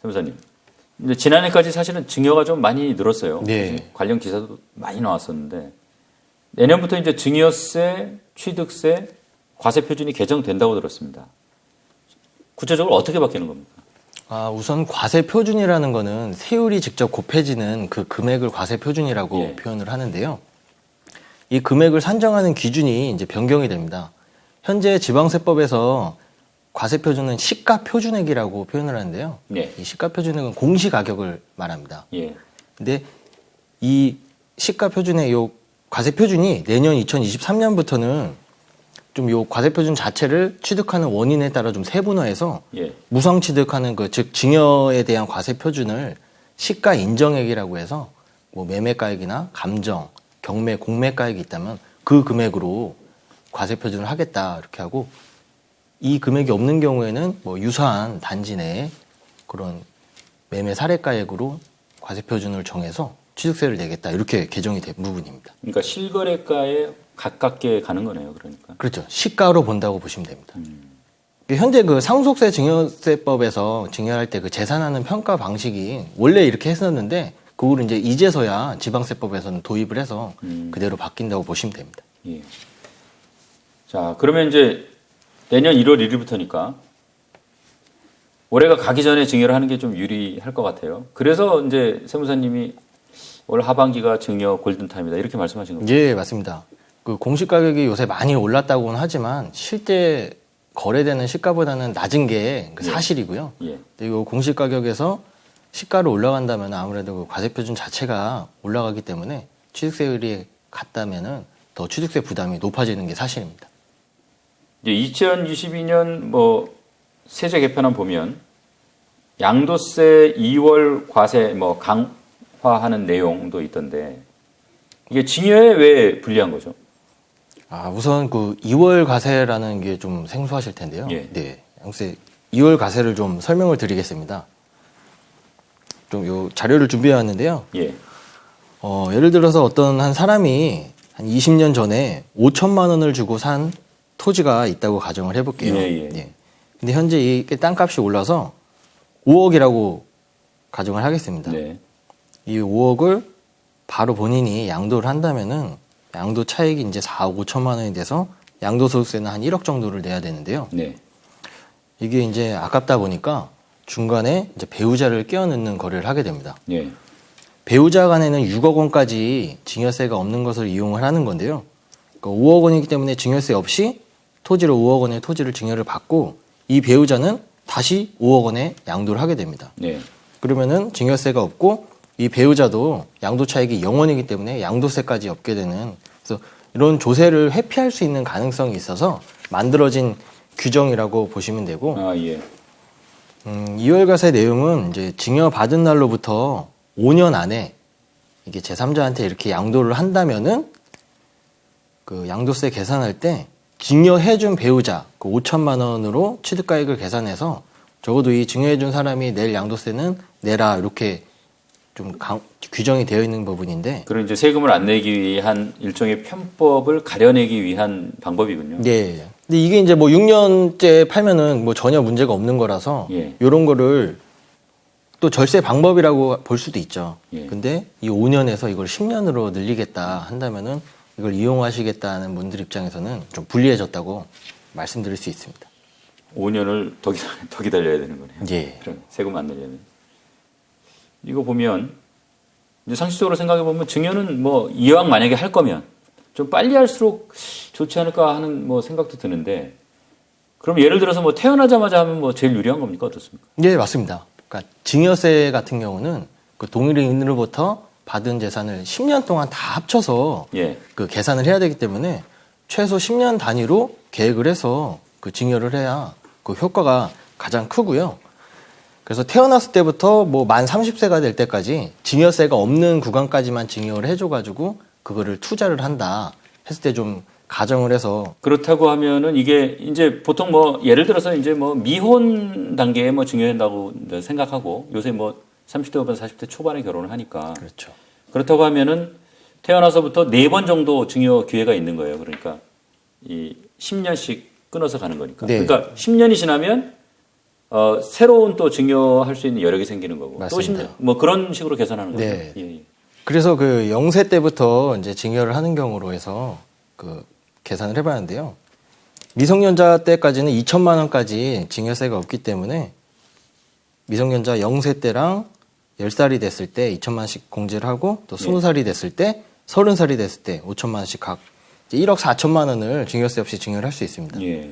세무사님. 이제 지난해까지 사실은 증여가 좀 많이 늘었어요. 네. 관련 기사도 많이 나왔었는데 내년부터 이제 증여세, 취득세, 과세 표준이 개정된다고 들었습니다. 구체적으로 어떻게 바뀌는 겁니까? 우선 과세 표준이라는 거는 세율이 직접 곱해지는 그 금액을 과세 표준이라고 예. 표현을 하는데요. 이 금액을 산정하는 기준이 이제 변경이 됩니다. 현재 지방세법에서 과세 표준은 시가 표준액이라고 표현을 하는데요. 예. 이 시가 표준액은 공시 가격을 말합니다. 예. 근데 이 시가 표준의 요 과세 표준이 내년 2023년부터는 좀 요 과세 표준 자체를 취득하는 원인에 따라 좀 세분화해서 예. 무상 취득하는 즉 증여에 대한 과세 표준을 시가 인정액이라고 해서 뭐 매매가액이나 감정, 경매, 공매가액이 있다면 그 금액으로 과세 표준을 하겠다 이렇게 하고 이 금액이 없는 경우에는 뭐 유사한 단지 내에 그런 매매 사례가액으로 과세 표준을 정해서 취득세를 내겠다 이렇게 개정이 된 부분입니다. 그러니까 실거래가에 가깝게 가는 거네요. 그러니까. 그렇죠. 시가로 본다고 보시면 됩니다. 현재 그 상속세 증여세법에서 증여할 때 그 재산하는 평가 방식이 원래 이렇게 했었는데 그걸 이제 이제서야 지방세법에서는 도입을 해서 그대로 바뀐다고 보시면 됩니다. 예. 자, 그러면 이제 내년 1월 1일부터니까 올해가 가기 전에 증여를 하는 게 좀 유리할 것 같아요. 그래서 이제 세무사님이 올 하반기가 증여 골든타임이다 이렇게 말씀하신 겁니다. 예, 맞습니다. 그 공시 가격이 요새 많이 올랐다고는 하지만 실제 거래되는 시가보다는 낮은 게 그 사실이고요. 예. 그리고 공시 가격에서 시가로 올라간다면 아무래도 그 과세 표준 자체가 올라가기 때문에 취득세율이 같다면은 더 취득세 부담이 높아지는 게 사실입니다. 이제 2022년 뭐 세제 개편안 보면 양도세 2월 과세 뭐 강화하는 내용도 있던데 이게 증여에 왜 불리한 거죠? 우선 그 2월 과세라는 게 좀 생소하실 텐데요. 예. 네. 양세 2월 과세를 좀 설명을 드리겠습니다. 좀 요 자료를 준비해 왔는데요. 예. 예를 들어서 어떤 한 사람이 한 20년 전에 5천만 원을 주고 산 토지가 있다고 가정을 해볼게요. 예. 근데 현재 이게 땅값이 올라서 5억이라고 가정을 하겠습니다. 네. 이 5억을 바로 본인이 양도를 한다면은 양도 차익이 이제 4억 5천만 원이 돼서 양도소득세는 한 1억 정도를 내야 되는데요. 네. 이게 이제 아깝다 보니까 중간에 이제 배우자를 끼워넣는 거래를 하게 됩니다. 예. 배우자 간에는 6억 원까지 증여세가 없는 것을 이용을 하는 건데요. 그러니까 5억 원이기 때문에 증여세 없이 토지를 5억 원의 토지를 증여를 받고 이 배우자는 다시 5억 원에 양도를 하게 됩니다. 네. 그러면은 증여세가 없고 이 배우자도 양도 차익이 0원이기 때문에 양도세까지 없게 되는 그래서 이런 조세를 회피할 수 있는 가능성이 있어서 만들어진 규정이라고 보시면 되고 예. 2월 과세 내용은 이제 증여받은 날로부터 5년 안에 이게 제3자한테 이렇게 양도를 한다면은 그 양도세 계산할 때 증여해준 배우자 그 5천만 원으로 취득가액을 계산해서 적어도 이 증여해준 사람이 낼 양도세는 내라 이렇게 좀 규정이 되어 있는 부분인데 그런 이제 세금을 안 내기 위한 일종의 편법을 가려내기 위한 방법이군요. 네. 근데 이게 이제 뭐 6년째 팔면은 뭐 전혀 문제가 없는 거라서 예. 이런 거를 또 절세 방법이라고 볼 수도 있죠. 예. 근데 이 5년에서 이걸 10년으로 늘리겠다 한다면은 이걸 이용하시겠다는 분들 입장에서는 좀 불리해졌다고 말씀드릴 수 있습니다. 5년을 더 기다려야 되는 거네요. 예. 그럼 세금 안 내려면. 이거 보면 이제 상식적으로 생각해 보면 증여는 뭐 이왕 만약에 할 거면 좀 빨리 할수록 좋지 않을까 하는 뭐 생각도 드는데 그럼 예를 들어서 뭐 태어나자마자 하면 뭐 제일 유리한 겁니까 어떻습니까? 예, 맞습니다. 그러니까 증여세 같은 경우는 그 동일인으로부터 받은 재산을 10년 동안 다 합쳐서 예. 그 계산을 해야 되기 때문에 최소 10년 단위로 계획을 해서 그 증여를 해야 그 효과가 가장 크고요. 그래서 태어났을 때부터 뭐 만 30세가 될 때까지 증여세가 없는 구간까지만 증여를 해줘가지고 그거를 투자를 한다 했을 때 좀 가정을 해서 그렇다고 하면은 이게 이제 보통 뭐 예를 들어서 이제 뭐 미혼 단계에 뭐 증여한다고 생각하고 요새 뭐 30대부터 40대 초반에 결혼을 하니까 그렇죠. 그렇다고 하면은 태어나서부터 4번 정도 증여 기회가 있는 거예요. 그러니까 이 10년씩 끊어서 가는 거니까. 네. 그러니까 10년이 지나면 새로운 또 증여할 수 있는 여력이 생기는 거고. 맞습니다. 또 뭐 그런 식으로 계산하는 거죠. 네. 예, 예. 그래서 그 영세 때부터 이제 증여를 하는 경우로 해서 그 계산을 해봤는데요. 미성년자 때까지는 2천만 원까지 증여세가 없기 때문에 미성년자 0세 때랑 10살이 됐을 때 2천만 원씩 공제를 하고 또 20살이 됐을 때 30살이 됐을 때 5천만 원씩 각 1억 4천만 원을 증여세 없이 증여를 할 수 있습니다. 예.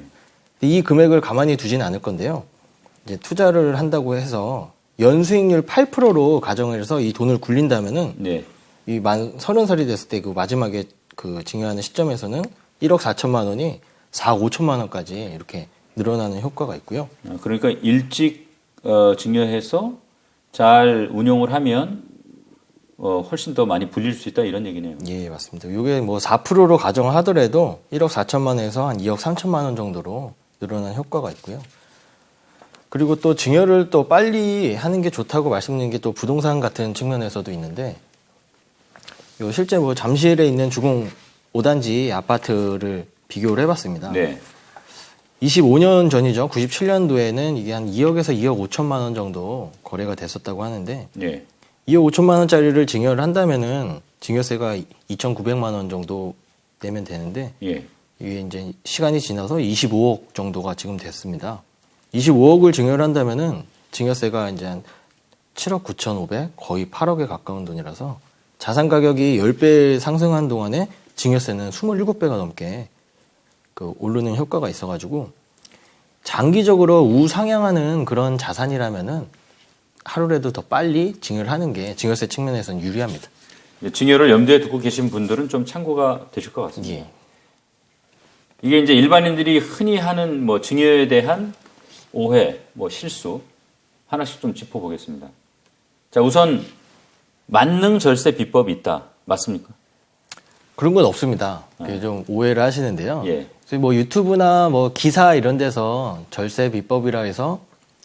이 금액을 가만히 두지는 않을 건데요. 이제 투자를 한다고 해서 연수익률 8%로 가정을 해서 이 돈을 굴린다면은 네. 이 만 30살이 됐을 때 그 마지막에 그 증여하는 시점에서는 1억 4천만 원이 4억 5천만 원까지 이렇게 늘어나는 효과가 있고요. 그러니까 일찍 증여해서 잘 운용을 하면 훨씬 더 많이 불릴 수 있다 이런 얘기네요. 예, 맞습니다. 이게 뭐 4%로 가정을 하더라도 1억 4천만 원에서 한 2억 3천만 원 정도로 늘어나는 효과가 있고요. 그리고 또 증여를 또 빨리 하는 게 좋다고 말씀드린 게 또 부동산 같은 측면에서도 있는데 요 실제 뭐 잠실에 있는 주공 5단지 아파트를 비교를 해봤습니다. 네. 25년 전이죠. 97년도에는 이게 한 2억에서 2억 5천만 원 정도 거래가 됐었다고 하는데 네. 2억 5천만 원짜리를 증여를 한다면은 증여세가 2,900만 원 정도 내면 되는데 예. 이게 이제 시간이 지나서 25억 정도가 지금 됐습니다. 25억을 증여를 한다면은 증여세가 이제 한 7억 9,500 거의 8억에 가까운 돈이라서 자산 가격이 10배 상승한 동안에 증여세는 27배가 넘게 그 오르는 효과가 있어가지고 장기적으로 우상향하는 그런 자산이라면은 하루라도 더 빨리 증여를 하는 게 증여세 측면에서는 유리합니다. 증여를 염두에 두고 계신 분들은 좀 참고가 되실 것 같습니다. 예. 이게 이제 일반인들이 흔히 하는 뭐 증여에 대한 오해, 뭐 실수 하나씩 좀 짚어보겠습니다. 자, 우선 만능 절세 비법이 있다. 맞습니까? 그런 건 없습니다. 그게 좀 오해를 하시는데요. 예. 그래서 뭐 유튜브나 뭐 기사 이런 데서 절세 비법이라 해서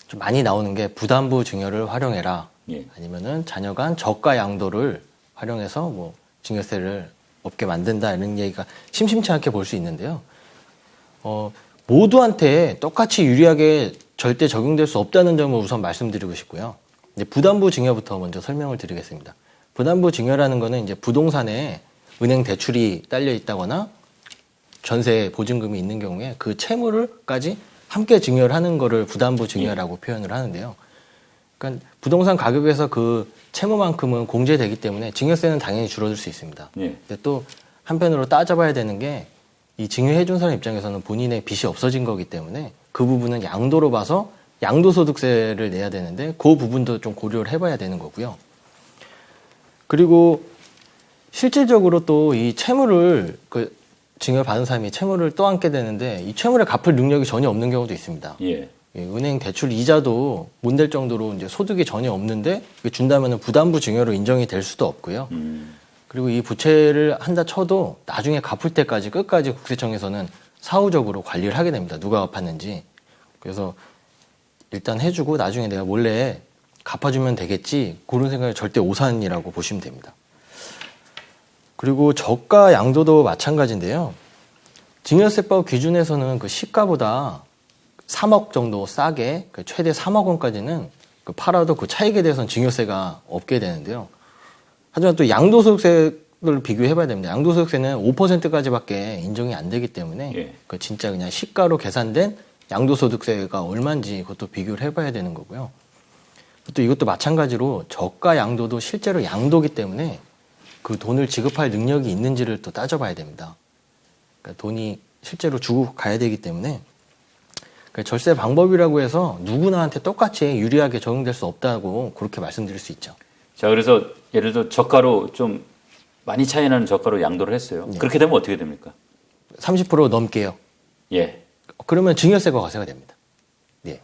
좀 많이 나오는 게 부담부 증여를 활용해라. 예. 아니면은 자녀 간 저가 양도를 활용해서 뭐 증여세를 없게 만든다 이런 얘기가 심심치 않게 볼 수 있는데요. 모두한테 똑같이 유리하게 절대 적용될 수 없다는 점을 우선 말씀드리고 싶고요. 이제 부담부 증여부터 먼저 설명을 드리겠습니다. 부담부 증여라는 거는 이제 부동산에 은행 대출이 딸려 있다거나 전세 보증금이 있는 경우에 그 채무를까지 함께 증여를 하는 거를 부담부 증여라고 표현을 하는데요. 그러니까 부동산 가격에서 그 채무만큼은 공제되기 때문에 증여세는 당연히 줄어들 수 있습니다. 예. 근데 또 한편으로 따져봐야 되는 게 이 증여해준 사람 입장에서는 본인의 빚이 없어진 거기 때문에 그 부분은 양도로 봐서 양도소득세를 내야 되는데 그 부분도 좀 고려를 해봐야 되는 거고요. 그리고 실질적으로 또 이 채무를 그 증여받은 사람이 채무를 또 안게 되는데 이 채무를 갚을 능력이 전혀 없는 경우도 있습니다. 예. 은행 대출 이자도 못 낼 정도로 이제 소득이 전혀 없는데 준다면은 부담부 증여로 인정이 될 수도 없고요. 그리고 이 부채를 한다 쳐도 나중에 갚을 때까지 끝까지 국세청에서는 사후적으로 관리를 하게 됩니다. 누가 갚았는지. 그래서 일단 해주고 나중에 내가 몰래 갚아주면 되겠지. 그런 생각이 절대 오산이라고 보시면 됩니다. 그리고 저가 양도도 마찬가지인데요. 증여세법 기준에서는 그 시가보다 3억 정도 싸게 최대 3억 원까지는 팔아도 그 차익에 대해서는 증여세가 없게 되는데요. 하지만 또 양도소득세를 비교해봐야 됩니다. 양도소득세는 5%까지밖에 인정이 안 되기 때문에 예. 그 진짜 그냥 시가로 계산된 양도소득세가 얼마인지 그것도 비교를 해봐야 되는 거고요. 또 이것도 마찬가지로 저가 양도도 실제로 양도기 때문에 그 돈을 지급할 능력이 있는지를 또 따져봐야 됩니다. 그러니까 돈이 실제로 주고 가야 되기 때문에 절세 방법이라고 해서 누구나한테 똑같이 유리하게 적용될 수 없다고 그렇게 말씀드릴 수 있죠. 자, 그래서 예를 들어 저가로 좀 많이 차이 나는 저가로 양도를 했어요. 네. 그렇게 되면 어떻게 됩니까? 30% 넘게요. 예. 그러면 증여세가 과세가 됩니다. 예.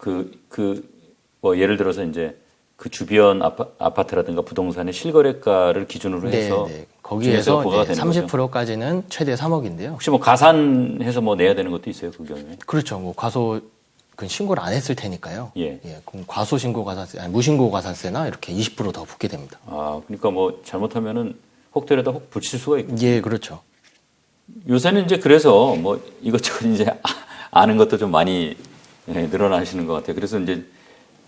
뭐 예를 들어서 이제 그 주변 아파트라든가 부동산의 실거래가를 기준으로 해서 거기에서 부과가 되는 거죠. 30%까지는 최대 3억인데요. 혹시 뭐 가산해서 뭐 내야 되는 것도 있어요, 그 경우에? 그렇죠. 뭐 과소 그 신고를 안 했을 테니까요. 예. 그럼 과소 신고 가산세, 아니 무신고 가산세나 이렇게 20% 더 붙게 됩니다. 아, 그러니까 뭐 잘못하면은 혹 때려다 혹 붙일 수가 있고. 예, 그렇죠. 요새는 이제 그래서 뭐 이것저것 이제 아는 것도 좀 많이 늘어나시는 것 같아요. 그래서 이제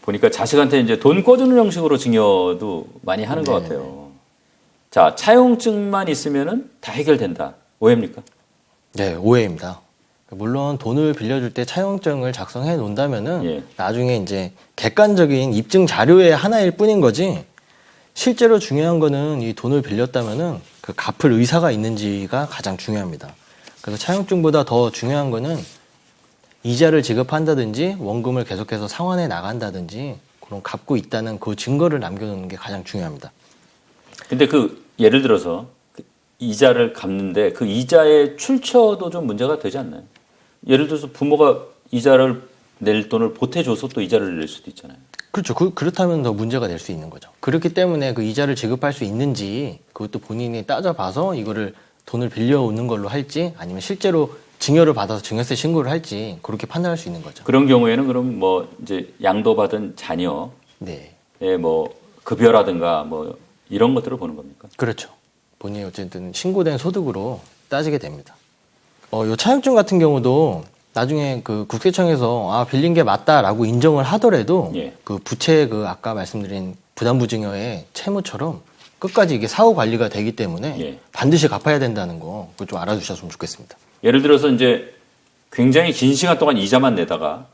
보니까 자식한테 이제 돈 꿔주는 형식으로 증여도 많이 하는 것 같아요. 자, 차용증만 있으면은 다 해결된다. 오해입니까? 네, 오해입니다. 물론 돈을 빌려줄 때 차용증을 작성해 놓는다면은 예. 나중에 이제 객관적인 입증 자료의 하나일 뿐인 거지, 실제로 중요한 거는 이 돈을 빌렸다면은 그 갚을 의사가 있는지가 가장 중요합니다. 그래서 차용증보다 더 중요한 거는 이자를 지급한다든지 원금을 계속해서 상환해 나간다든지 그런 갚고 있다는 그 증거를 남겨놓는 게 가장 중요합니다. 근데 그 예를 들어서 그 이자를 갚는데 그 이자의 출처도 좀 문제가 되지 않나요? 예를 들어서 부모가 이자를 낼 돈을 보태줘서 또 이자를 낼 수도 있잖아요. 그렇죠. 그렇다면 더 문제가 될 수 있는 거죠. 그렇기 때문에 그 이자를 지급할 수 있는지 그것도 본인이 따져봐서 이거를 돈을 빌려오는 걸로 할지 아니면 실제로 증여를 받아서 증여세 신고를 할지 그렇게 판단할 수 있는 거죠. 그런 경우에는 그럼 뭐 이제 양도받은 자녀의 네. 뭐 급여라든가 뭐 이런 것들을 보는 겁니까? 그렇죠. 본인이 어쨌든 신고된 소득으로 따지게 됩니다. 요 차용증 같은 경우도 나중에 그 국세청에서 빌린 게 맞다라고 인정을 하더라도 예. 그 부채 그 아까 말씀드린 부담부증여의 채무처럼 끝까지 이게 사후 관리가 되기 때문에 예. 반드시 갚아야 된다는 거 그거 좀 알아주셨으면 좋겠습니다. 예를 들어서 이제 굉장히 긴 시간 동안 이자만 내다가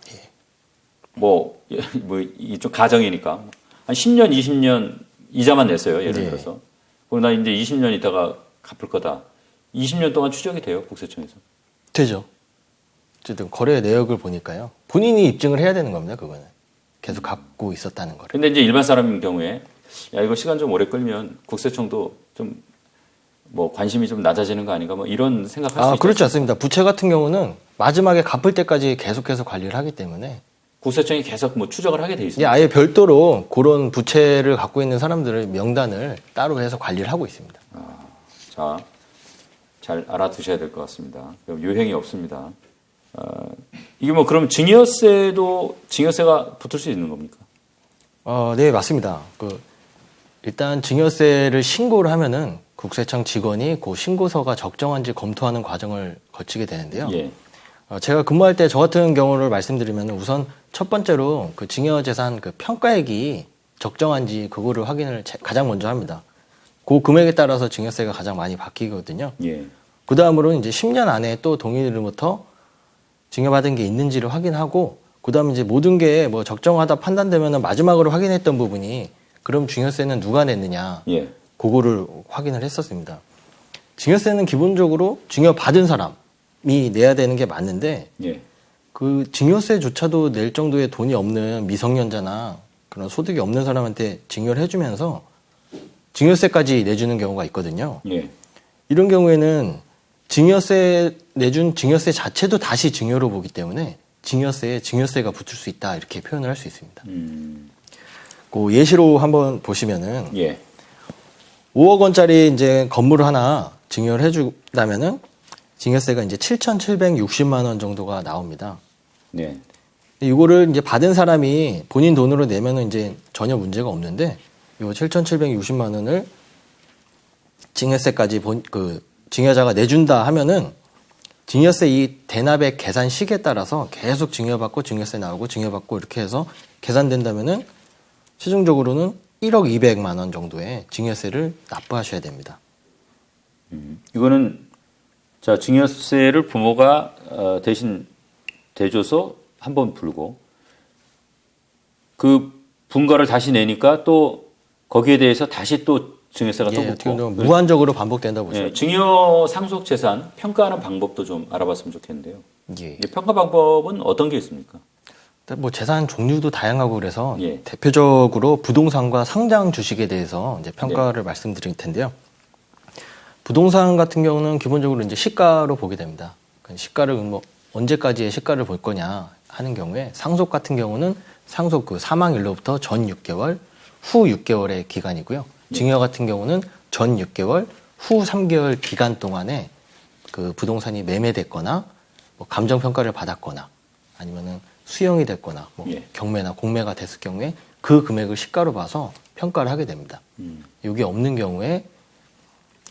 뭐 이 좀 가정이니까 한 10년, 20년 이자만 냈어요. 예를 네. 들어서. 그리고 나 이제 20년 있다가 갚을 거다. 20년 동안 추적이 돼요, 국세청에서. 되죠. 어쨌든 거래 내역을 보니까요. 본인이 입증을 해야 되는 겁니다. 그거는. 계속 갚고 있었다는 거를. 근데 이제 일반 사람인 경우에 야, 이거 시간 좀 오래 끌면 국세청도 좀 뭐 관심이 좀 낮아지는 거 아닌가 뭐 이런 생각할 수 있죠. 그렇지 않습니다. 부채 같은 경우는 마지막에 갚을 때까지 계속해서 관리를 하기 때문에 국세청이 계속 뭐 추적을 하게 돼 이제 있습니다. 아예 별도로 그런 부채를 갖고 있는 사람들의 명단을 따로 해서 관리를 하고 있습니다. 자, 잘 알아두셔야 될 것 같습니다. 유행이 없습니다. 이게 뭐 그럼 증여세가 붙을 수 있는 겁니까? 네, 맞습니다. 일단 증여세를 신고를 하면은 국세청 직원이 그 신고서가 적정한지 검토하는 과정을 거치게 되는데요. 예. 제가 근무할 때 저 같은 경우를 말씀드리면 우선 첫 번째로 그 증여재산 그 평가액이 적정한지 그거를 확인을 가장 먼저 합니다. 그 금액에 따라서 증여세가 가장 많이 바뀌거든요. 예. 그 다음으로는 이제 10년 안에 또 동의로부터 증여받은 게 있는지를 확인하고, 그 다음에 이제 모든 게 뭐 적정하다 판단되면 마지막으로 확인했던 부분이 그럼 증여세는 누가 냈느냐. 예. 그거를 확인을 했었습니다. 증여세는 기본적으로 증여받은 사람이 내야 되는 게 맞는데, 예. 그 증여세조차도 낼 정도의 돈이 없는 미성년자나 그런 소득이 없는 사람한테 증여를 해주면서 증여세까지 내주는 경우가 있거든요. 예. 이런 경우에는 증여세 내준 증여세 자체도 다시 증여로 보기 때문에 증여세에 증여세가 붙을 수 있다 이렇게 표현을 할 수 있습니다. 그 예시로 한번 보시면은 예. 5억 원짜리 이제 건물을 하나 증여를 해준다면은 증여세가 이제 7,760만 원 정도가 나옵니다. 네. 이거를 이제 받은 사람이 본인 돈으로 내면은 이제 전혀 문제가 없는데, 이 7,760만 원을 증여세까지 증여자가 내준다 하면은 증여세 이 대납의 계산 시기에 따라서 계속 증여받고 증여세 나오고 증여받고 이렇게 해서 계산된다면은 최종적으로는 1억 200만 원 정도의 증여세를 납부하셔야 됩니다. 이거는 자 증여세를 부모가 대신 대줘서 한 번 풀고 그 분가를 다시 내니까 또 거기에 대해서 다시 또 증여세가 또 어떻게 붙고 보면 무한적으로 반복된다고 보시면 예, 증여 상속 재산 평가하는 방법도 좀 알아봤으면 좋겠는데요. 예. 이 평가 방법은 어떤 게 있습니까? 뭐 재산 종류도 다양하고 그래서 예. 대표적으로 부동산과 상장 주식에 대해서 이제 평가를 말씀드릴 텐데요. 부동산 같은 경우는 기본적으로 이제 시가로 보게 됩니다. 시가를 뭐 언제까지의 시가를 볼 거냐 하는 경우에, 상속 같은 경우는 상속 그 사망일로부터 전 6개월, 후 6개월의 기간이고요. 증여 같은 경우는 전 6개월, 후 3개월 기간 동안에 그 부동산이 매매됐거나 뭐 감정 평가를 받았거나 아니면은 수용이 됐거나 뭐 경매나 공매가 됐을 경우에 그 금액을 시가로 봐서 평가를 하게 됩니다. 이게 없는 경우에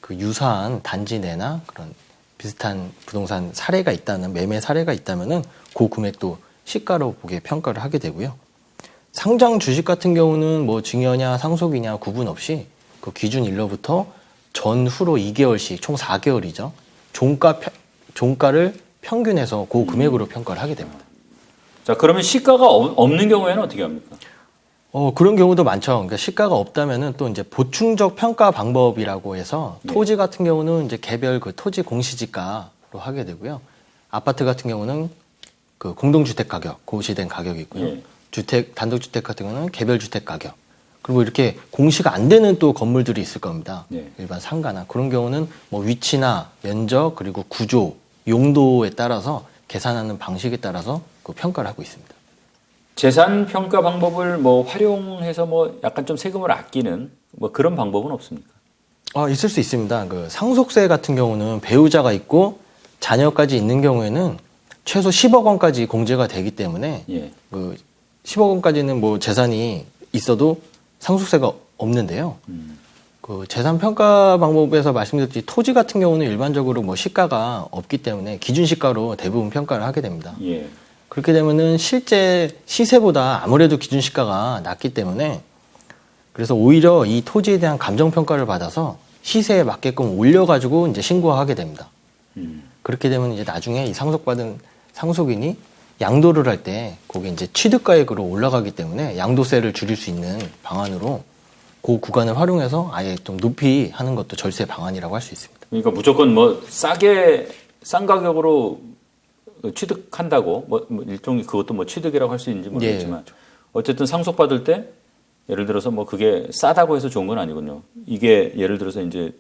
그 유사한 단지 내나 그런 비슷한 부동산 사례가 있다는, 매매 사례가 있다면은 그 금액도 시가로 보게 평가를 하게 되고요. 상장 주식 같은 경우는 뭐 증여냐 상속이냐 구분 없이 그 기준 일로부터 전후로 2개월씩 총 4개월이죠. 종가를 평균해서 그 금액으로 평가를 하게 됩니다. 자, 그러면 시가가 없는 경우에는 어떻게 합니까? 그런 경우도 많죠. 그러니까 시가가 없다면은 또 이제 보충적 평가 방법이라고 해서 네. 토지 같은 경우는 이제 개별 그 토지 공시지가로 하게 되고요. 아파트 같은 경우는 그 공동주택 가격, 고시된 가격이 있고요. 예. 단독주택 같은 경우는 개별 주택 가격. 그리고 이렇게 공시가 안 되는 또 건물들이 있을 겁니다. 네. 일반 상가나 그런 경우는 뭐 위치나 면적 그리고 구조, 용도에 따라서 계산하는 방식에 따라서 그 평가를 하고 있습니다. 재산 평가 방법을 뭐 활용해서 뭐 약간 좀 세금을 아끼는 뭐 그런 방법은 없습니까? 있을 수 있습니다. 그 상속세 같은 경우는 배우자가 있고 자녀까지 있는 경우에는 최소 10억 원까지 공제가 되기 때문에 예. 그 10억 원까지는 뭐 재산이 있어도 상속세가 없는데요. 그 재산 평가 방법에서 말씀드렸듯이 토지 같은 경우는 일반적으로 뭐 시가가 없기 때문에 기준 시가로 대부분 평가를 하게 됩니다. 예. 그렇게 되면은 실제 시세보다 아무래도 기준 시가가 낮기 때문에 그래서 오히려 이 토지에 대한 감정 평가를 받아서 시세에 맞게끔 올려가지고 이제 신고하게 됩니다. 그렇게 되면 이제 나중에 이 상속받은 상속인이 양도를 할 때 그게 이제 취득가액으로 올라가기 때문에 양도세를 줄일 수 있는 방안으로 그 구간을 활용해서 아예 좀 높이 하는 것도 절세 방안이라고 할 수 있습니다. 그러니까 무조건 뭐 싼 가격으로 취득한다고 뭐 일종의 그것도 뭐 취득이라고 할 수 있는지 모르겠지만 어쨌든 상속받을 때 예를 들어서 뭐 그게 싸다고 해서 좋은 건 아니군요. 이게 예를 들어서 이제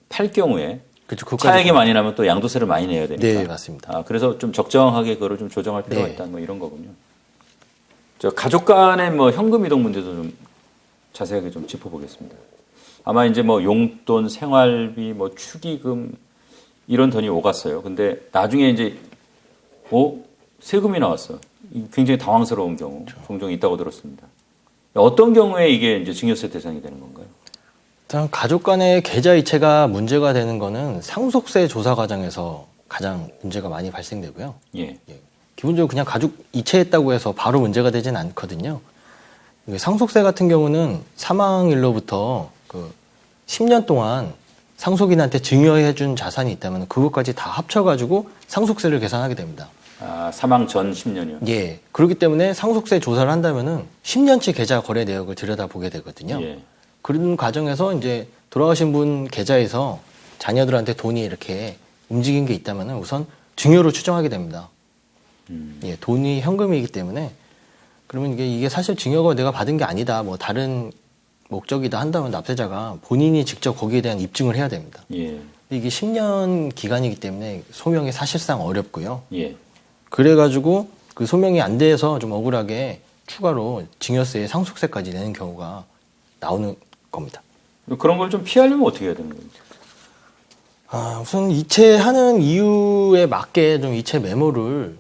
팔 경우에 그렇죠. 차액이 많이 나면 또 양도세를 많이 내야 되니까. 네, 맞습니다. 그래서 좀 적정하게 그거를 좀 조정할 필요가 네. 있다. 뭐 이런 거군요. 저 가족 간의 뭐 현금 이동 문제도 좀 자세하게 좀 짚어보겠습니다. 아마 이제 뭐 용돈, 생활비, 뭐 축의금 이런 돈이 오갔어요. 근데 나중에 이제 세금이 나왔어. 굉장히 당황스러운 경우 종종 있다고 들었습니다. 어떤 경우에 이게 이제 증여세 대상이 되는 건가요? 일단 가족 간의 계좌 이체가 문제가 되는 거는 상속세 조사 과정에서 가장 문제가 많이 발생되고요. 예. 기본적으로 그냥 가족 이체했다고 해서 바로 문제가 되진 않거든요. 상속세 같은 경우는 사망일로부터 그 10년 동안 상속인한테 증여해준 자산이 있다면 그것까지 다 합쳐가지고 상속세를 계산하게 됩니다. 사망 전 10년이요? 예. 그렇기 때문에 상속세 조사를 한다면은 10년치 계좌 거래 내역을 들여다보게 되거든요. 예. 그런 과정에서 이제 돌아가신 분 계좌에서 자녀들한테 돈이 이렇게 움직인 게 있다면은 우선 증여로 추정하게 됩니다. 예, 돈이 현금이기 때문에 그러면 이게 사실 증여가 내가 받은 게 아니다, 뭐 다른 목적이다 한다면 납세자가 본인이 직접 거기에 대한 입증을 해야 됩니다. 예. 근데 이게 10년 기간이기 때문에 소명이 사실상 어렵고요. 예. 그래가지고 그 소명이 안 돼서 좀 억울하게 추가로 증여세에 상속세까지 내는 경우가 나오는 겁니다. 그런 걸 좀 피하려면 어떻게 해야 되는 거죠? 우선 이체하는 이유에 맞게 좀 이체 메모를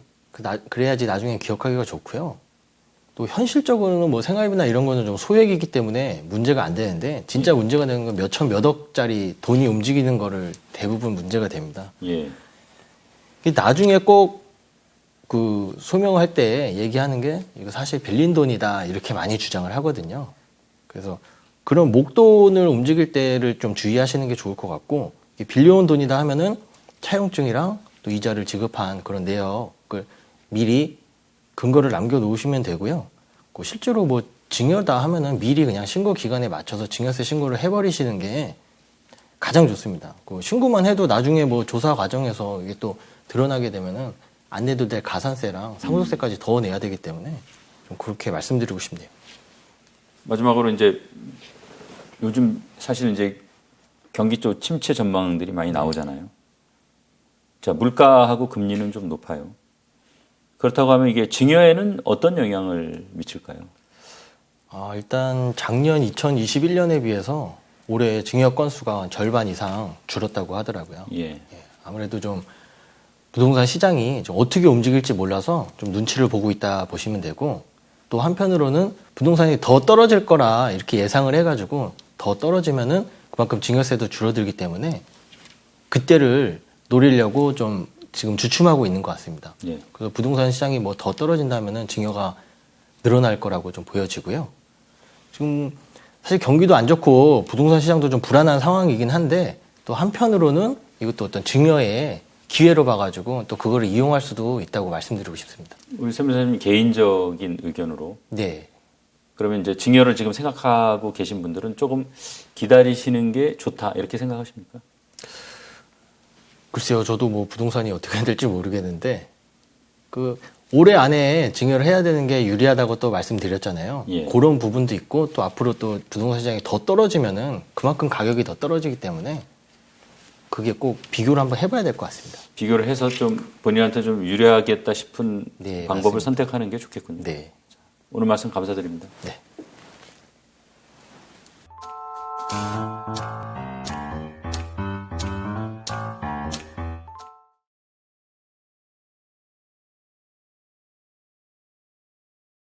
그래야지 나중에 기억하기가 좋고요. 또 현실적으로는 뭐 생활비나 이런 거는 좀 소액이기 때문에 문제가 안 되는데 진짜 문제가 되는 건 몇천 몇억짜리 돈이 움직이는 거를 대부분 문제가 됩니다. 예. 나중에 꼭 그 소명할 때 얘기하는 게 이거 사실 빌린 돈이다 이렇게 많이 주장을 하거든요. 그래서 그런 목돈을 움직일 때를 좀 주의하시는 게 좋을 것 같고 빌려온 돈이다 하면은 차용증이랑 또 이자를 지급한 그런 내역을 미리 근거를 남겨놓으시면 되고요. 실제로 뭐 증여다 하면은 미리 그냥 신고 기간에 맞춰서 증여세 신고를 해버리시는 게 가장 좋습니다. 신고만 해도 나중에 뭐 조사 과정에서 이게 또 드러나게 되면은 안 내도 될 가산세랑 상속세까지 더 내야 되기 때문에 좀 그렇게 말씀드리고 싶네요. 마지막으로 이제 요즘 사실 이제 경기 쪽 침체 전망들이 많이 나오잖아요. 자, 물가하고 금리는 좀 높아요. 그렇다고 하면 이게 증여에는 어떤 영향을 미칠까요? 일단 작년 2021년에 비해서 올해 증여 건수가 절반 이상 줄었다고 하더라고요. 예. 아무래도 좀 부동산 시장이 좀 어떻게 움직일지 몰라서 좀 눈치를 보고 있다 보시면 되고 또 한편으로는 부동산이 더 떨어질 거라 이렇게 예상을 해가지고 더 떨어지면은 그만큼 증여세도 줄어들기 때문에 그때를 노리려고 좀 지금 주춤하고 있는 것 같습니다. 예. 그래서 부동산 시장이 뭐 더 떨어진다면은 증여가 늘어날 거라고 좀 보여지고요. 지금 사실 경기도 안 좋고 부동산 시장도 좀 불안한 상황이긴 한데 또 한편으로는 이것도 어떤 증여의 기회로 봐가지고 또 그거를 이용할 수도 있다고 말씀드리고 싶습니다. 우리 세 변호사님 개인적인 의견으로 네. 그러면 이제 증여를 지금 생각하고 계신 분들은 조금 기다리시는 게 좋다 이렇게 생각하십니까? 글쎄요, 저도 뭐 부동산이 어떻게 될지 모르겠는데 그 올해 안에 증여를 해야 되는 게 유리하다고 또 말씀드렸잖아요. 예. 그런 부분도 있고 또 앞으로 또 부동산 시장이 더 떨어지면은 그만큼 가격이 더 떨어지기 때문에 그게 꼭 비교를 한번 해봐야 될 것 같습니다. 비교를 해서 좀 본인한테 좀 유리하겠다 싶은 네, 방법을 맞습니다. 선택하는 게 좋겠군요. 네. 오늘 말씀 감사드립니다. 네.